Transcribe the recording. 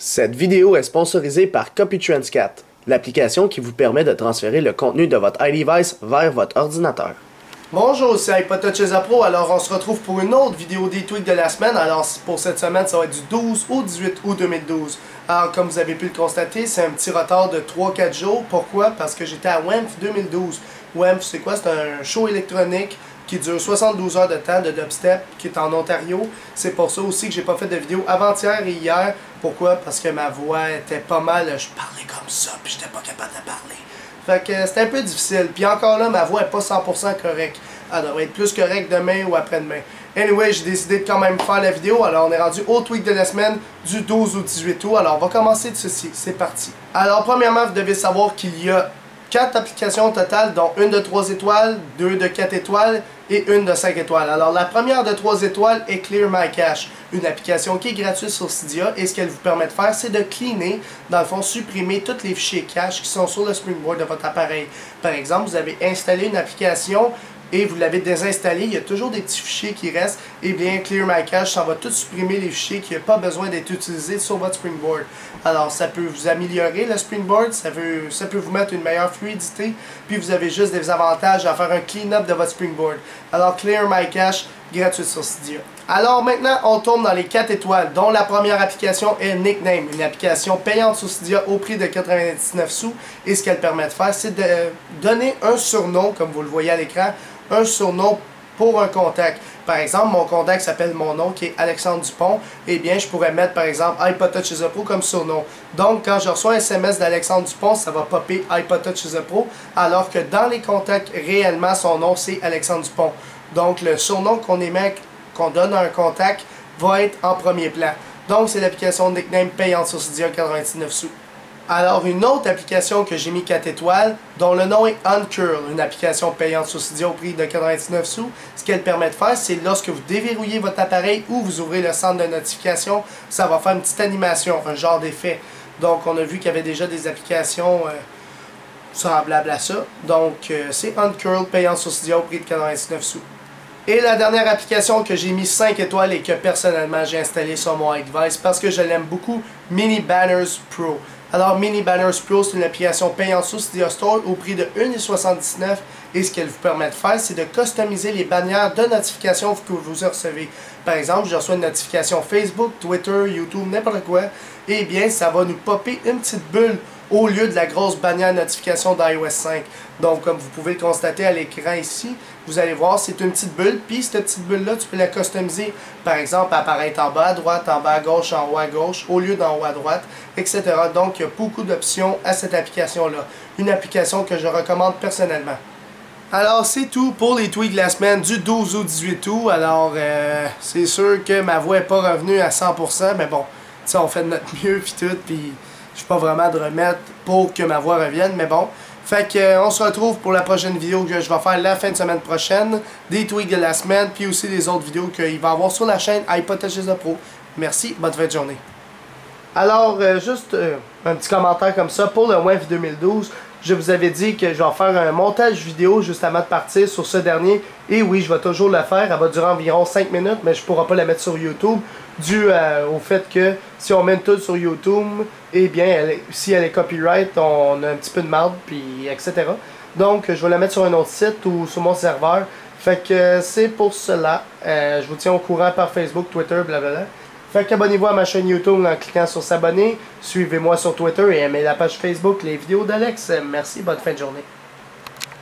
Cette vidéo est sponsorisée par CopyTransCat, l'application qui vous permet de transférer le contenu de votre iDevice vers votre ordinateur. Bonjour, c'est iPodTouch Pro. Alors, on se retrouve pour une autre vidéo des tweaks de la semaine. Alors, pour cette semaine, ça va être du 12 au 18 août 2012. Alors, comme vous avez pu le constater, c'est un petit retard de 3-4 jours. Pourquoi? Parce que j'étais à WAMF 2012. WAMF, c'est quoi? C'est un show électronique qui dure 72 heures de temps de dubstep, qui est en Ontario. C'est pour ça aussi que j'ai pas fait de vidéo avant-hier et hier. Pourquoi? Parce que ma voix était pas mal, je parlais comme ça, puis j'étais pas capable de parler. Fait que c'était un peu difficile. Puis encore là, ma voix est pas 100% correcte. Elle devrait être plus correcte demain ou après-demain. Anyway, j'ai décidé de quand même faire la vidéo. Alors, on est rendu au tweak de la semaine du 12 au 18 août. Alors, on va commencer de ceci. C'est parti. Alors, premièrement, vous devez savoir qu'il y a 4 applications au total, dont une de 3 étoiles, 2 de 4 étoiles et une de 5 étoiles. Alors, la première de 3 étoiles est Clear My Cache, une application qui est gratuite sur Cydia, et ce qu'elle vous permet de faire, c'est de cleaner, dans le fond, supprimer tous les fichiers cache qui sont sur le Springboard de votre appareil. Par exemple, vous avez installé une application et vous l'avez désinstallé, il y a toujours des petits fichiers qui restent, et bien Clear My Cache, ça va tout supprimer les fichiers qui n'ont pas besoin d'être utilisés sur votre Springboard. Alors ça peut vous améliorer le Springboard, ça peut vous mettre une meilleure fluidité, puis vous avez juste des avantages à faire un clean-up de votre Springboard. Alors Clear My Cache, gratuit sur Cydia. Alors maintenant, on tourne dans les 4 étoiles, dont la première application est Nickname, une application payante sur Cydia au prix de 99 sous, et ce qu'elle permet de faire, c'est de donner un surnom, comme vous le voyez à l'écran, un surnom pour un contact. Par exemple, mon contact s'appelle mon nom qui est Alexandre Dupont. Eh bien, je pourrais mettre par exemple iPodTouch Pro comme surnom. Donc, quand je reçois un SMS d'Alexandre Dupont, ça va popper iPodTouch Pro, alors que dans les contacts, réellement, son nom c'est Alexandre Dupont. Donc, le surnom qu'on émet, qu'on donne à un contact, va être en premier plan. Donc, c'est l'application Nickname payante sur Cydia 99 sous. Alors, une autre application que j'ai mis 4 étoiles, dont le nom est Uncurl, une application payante sur Cydia au prix de 99 sous. Ce qu'elle permet de faire, c'est lorsque vous déverrouillez votre appareil ou vous ouvrez le centre de notification, ça va faire une petite animation, un genre d'effet. Donc, on a vu qu'il y avait déjà des applications semblables à ça. Donc, c'est Uncurl payant sur Cydia au prix de 99 sous. Et la dernière application que j'ai mis 5 étoiles et que personnellement j'ai installée sur mon iDevice parce que je l'aime beaucoup, Mini Banners Pro. Alors, Mini Banners Pro, c'est une application payante sur Cydia Store au prix de 1,79 $ et ce qu'elle vous permet de faire, c'est de customiser les bannières de notifications que vous recevez. Par exemple, je reçois une notification Facebook, Twitter, YouTube, n'importe quoi, et bien, ça va nous popper une petite bulle au lieu de la grosse bannière notification d'iOS 5. Donc, comme vous pouvez le constater à l'écran ici, vous allez voir, c'est une petite bulle, puis cette petite bulle-là, tu peux la customiser, par exemple, apparaître en bas à droite, en bas à gauche, en haut à gauche, au lieu d'en haut à droite, etc. Donc, il y a beaucoup d'options à cette application-là. Une application que je recommande personnellement. Alors, c'est tout pour les tweaks de la semaine du 12 au 18 août. Alors, c'est sûr que ma voix n'est pas revenue à 100%, mais bon, tu sais, on fait de notre mieux, puis tout, puis je suis pas vraiment de remettre pour que ma voix revienne, mais bon. Fait que on se retrouve pour la prochaine vidéo que je vais faire la fin de semaine prochaine, des tweaks de la semaine, puis aussi les autres vidéos qu'il va y avoir sur la chaîne iPodTouch Pro. Merci, bonne fin de journée. Alors, juste un petit commentaire comme ça, pour le WAMF 2012, je vous avais dit que je vais faire un montage vidéo juste avant de partir sur ce dernier, et oui, je vais toujours le faire, elle va durer environ 5 minutes, mais je ne pourrai pas la mettre sur YouTube, dû au fait que si on met tout sur YouTube, eh bien, si elle est copyright, on a un petit peu de marde, puis etc. Donc, je vais la mettre sur un autre site ou sur mon serveur. Fait que c'est pour cela. Je vous tiens au courant par Facebook, Twitter, blablabla. Fait qu'abonnez-vous à ma chaîne YouTube en cliquant sur s'abonner. Suivez-moi sur Twitter et aimez la page Facebook Les Vidéos d'Alex. Merci, bonne fin de journée.